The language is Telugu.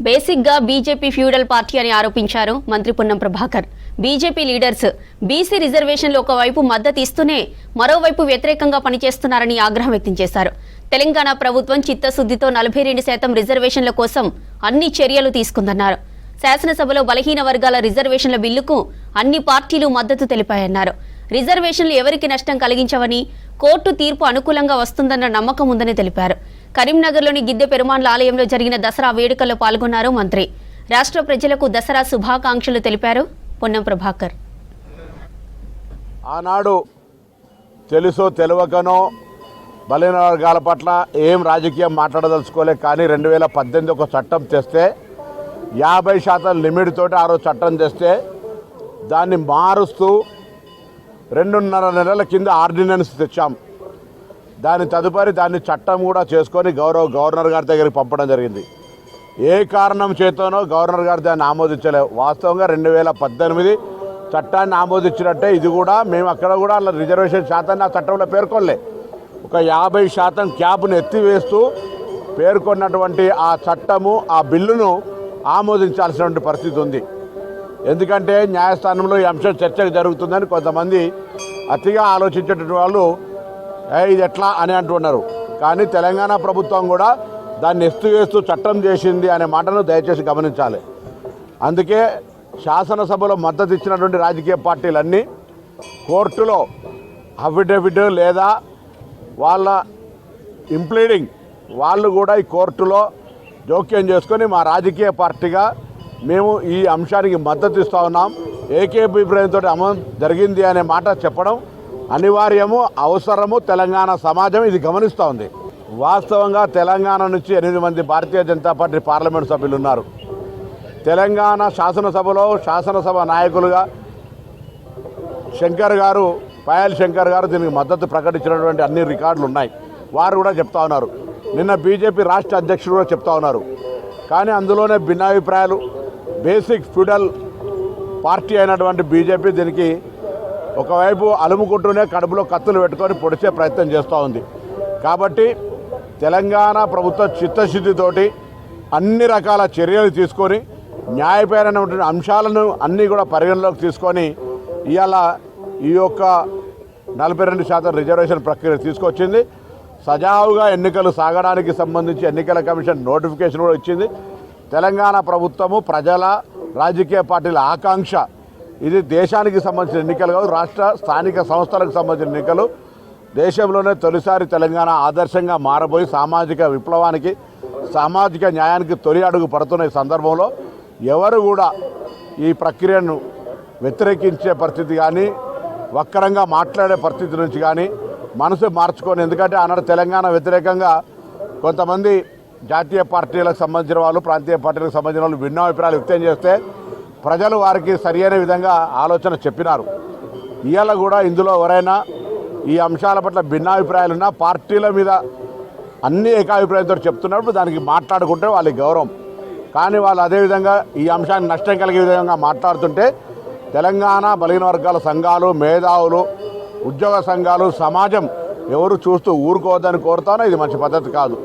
బేసిక్గా బీజేపీ ఫ్యూడల్ పార్టీ అని ఆరోపించారు మంత్రి Ponnam Prabhakar. BJP leaders BC రిజర్వేషన్లు ఒకవైపు మద్దతు ఇస్తూనే మరోవైపు వ్యతిరేకంగా పనిచేస్తున్నారని ఆగ్రహం వ్యక్తం చేశారు. తెలంగాణ ప్రభుత్వం చిత్తశుద్ధితో 42% రిజర్వేషన్ల కోసం అన్ని చర్యలు తీసుకుందన్నారు. శాసనసభలో బలహీన వర్గాల రిజర్వేషన్ల బిల్లుకు అన్ని పార్టీలు మద్దతు తెలిపాయన్నారు. రిజర్వేషన్లు ఎవరికి నష్టం కలిగించవని, కోర్టు తీర్పు అనుకూలంగా వస్తుందన్న నమ్మకం ఉందని తెలిపారు. కరీంనగర్లోని గిద్దె పెరుమాళ్ల ఆలయంలో జరిగిన దసరా వేడుకల్లో పాల్గొన్నారు మంత్రి. రాష్ట్ర ప్రజలకు దసరా శుభాకాంక్షలు తెలిపారు పొన్నం ప్రభాకర్. ఆనాడు తెలుసో తెలియకనో బలహీన వర్గాల పట్ల ఏం రాజకీయం మాట్లాడదలుచుకోలే, కానీ 2018 ఒక చట్టం తెస్తే 50% లిమిట్ తోటి ఆ రోజు చట్టం తెస్తే దాన్ని మారుస్తూ 2.5 నెలల కింద ఆర్డినెన్స్ తెచ్చాం. దాని తదుపరి దాన్ని చట్టం కూడా చేసుకొని గవర్నర్ గారి దగ్గరికి పంపడం జరిగింది. ఏ కారణం చేతనో గవర్నర్ గారు దాన్ని ఆమోదించలేదు. వాస్తవంగా 2018 చట్టాన్ని ఆమోదించినట్టే ఇది కూడా మేము అక్కడ కూడా అలా రిజర్వేషన్ శాతాన్ని ఆ చట్టంలో పేర్కొనలే. ఒక 50% క్యాప్ను ఎత్తివేస్తూ పేర్కొన్నటువంటి ఆ చట్టము, ఆ బిల్లును ఆమోదించాల్సినటువంటి పరిస్థితి ఉంది. ఎందుకంటే న్యాయస్థానంలో ఈ అంశం చర్చకు జరుగుతుందని కొంతమంది అతిగా ఆలోచించేటువంటి వాళ్ళు ఇది ఎట్లా అని అంటున్నారు. కానీ తెలంగాణ ప్రభుత్వం కూడా దాన్ని ఎత్తివేస్తూ చట్టం చేసింది అనే మాటను దయచేసి గమనించాలి. అందుకే శాసనసభలో మద్దతు ఇచ్చినటువంటి రాజకీయ పార్టీలన్నీ కోర్టులో అఫిడవిట్ లేదా వాళ్ళ ఇంప్లీడింగ్ వాళ్ళు కూడా ఈ కోర్టులో జోక్యం చేసుకొని మా రాజకీయ పార్టీగా మేము ఈ అంశానికి మద్దతు ఇస్తూ ఉన్నాం, ఏకీభిప్రాయంతో అమలు జరిగింది అనే మాట చెప్పడం అనివార్యము, అవసరము. తెలంగాణ సమాజం ఇది గమనిస్తూ ఉంది. వాస్తవంగా తెలంగాణ నుంచి 8 మంది భారతీయ జనతా పార్టీ పార్లమెంట్ సభ్యులు ఉన్నారు. తెలంగాణ శాసనసభ నాయకులుగా పాయల్ శంకర్ గారు దీనికి మద్దతు ప్రకటించినటువంటి అన్ని రికార్డులు ఉన్నాయి. వారు కూడా చెప్తా ఉన్నారు. నిన్న బీజేపీ రాష్ట్ర అధ్యక్షుడు కూడా చెప్తా ఉన్నారు. కానీ అందులోనే భిన్నాభిప్రాయాలు. బేసిక్ ఫ్యూడల్ పార్టీ అయినటువంటి బీజేపీ దీనికి ఒకవైపు అలుముకుంటూనే కడుపులో కత్తులు పెట్టుకొని పొడిచే ప్రయత్నం చేస్తూ ఉంది. కాబట్టి తెలంగాణ ప్రభుత్వ చిత్తశుద్ధితోటి అన్ని రకాల చర్యలు తీసుకొని న్యాయపరమైనటువంటి అంశాలను అన్నీ కూడా పరిగణలోకి తీసుకొని ఇవాళ ఈ యొక్క 42% రిజర్వేషన్ ప్రక్రియ తీసుకొచ్చింది. సజావుగా ఎన్నికలు సాగడానికి సంబంధించి ఎన్నికల కమిషన్ నోటిఫికేషన్ కూడా ఇచ్చింది. తెలంగాణ ప్రభుత్వము ప్రజల రాజకీయ పార్టీల ఆకాంక్ష. ఇది దేశానికి సంబంధించిన ఎన్నికలు కాదు, రాష్ట్ర స్థానిక సంస్థలకు సంబంధించిన ఎన్నికలు. దేశంలోనే తొలిసారి తెలంగాణ ఆదర్శంగా మారబోయి సామాజిక విప్లవానికి, సామాజిక న్యాయానికి తొలి అడుగు పడుతున్న ఈ సందర్భంలో ఎవరు కూడా ఈ ప్రక్రియను వ్యతిరేకించే పరిస్థితి కానీ, వక్రంగా మాట్లాడే పరిస్థితి నుంచి కానీ మనసు మార్చుకొని, ఎందుకంటే ఆనాడు తెలంగాణ వ్యతిరేకంగా కొంతమంది జాతీయ పార్టీలకు సంబంధించిన వాళ్ళు, ప్రాంతీయ పార్టీలకు సంబంధించిన వాళ్ళు భిన్నాభిప్రాయాలు వ్యక్తం చేస్తే ప్రజలు వారికి సరియైన విధంగా ఆలోచన చెప్పినారు. ఇవాళ కూడా ఇందులో ఎవరైనా ఈ అంశాల పట్ల భిన్నాభిప్రాయాలున్నా పార్టీల మీద అన్ని ఏకాభిప్రాయంతో చెప్తున్నప్పుడు దానికి మాట్లాడుకుంటే వాళ్ళకి గౌరవం. కానీ వాళ్ళు అదేవిధంగా ఈ అంశాన్ని నష్టం కలిగే విధంగా మాట్లాడుతుంటే తెలంగాణ బలహీన వర్గాల సంఘాలు, మేధావులు, ఉద్యోగ సంఘాలు, సమాజం ఎవరు చూస్తూ ఊరుకోవద్దని కోరుతానో ఇది మంచి పద్ధతి కాదు.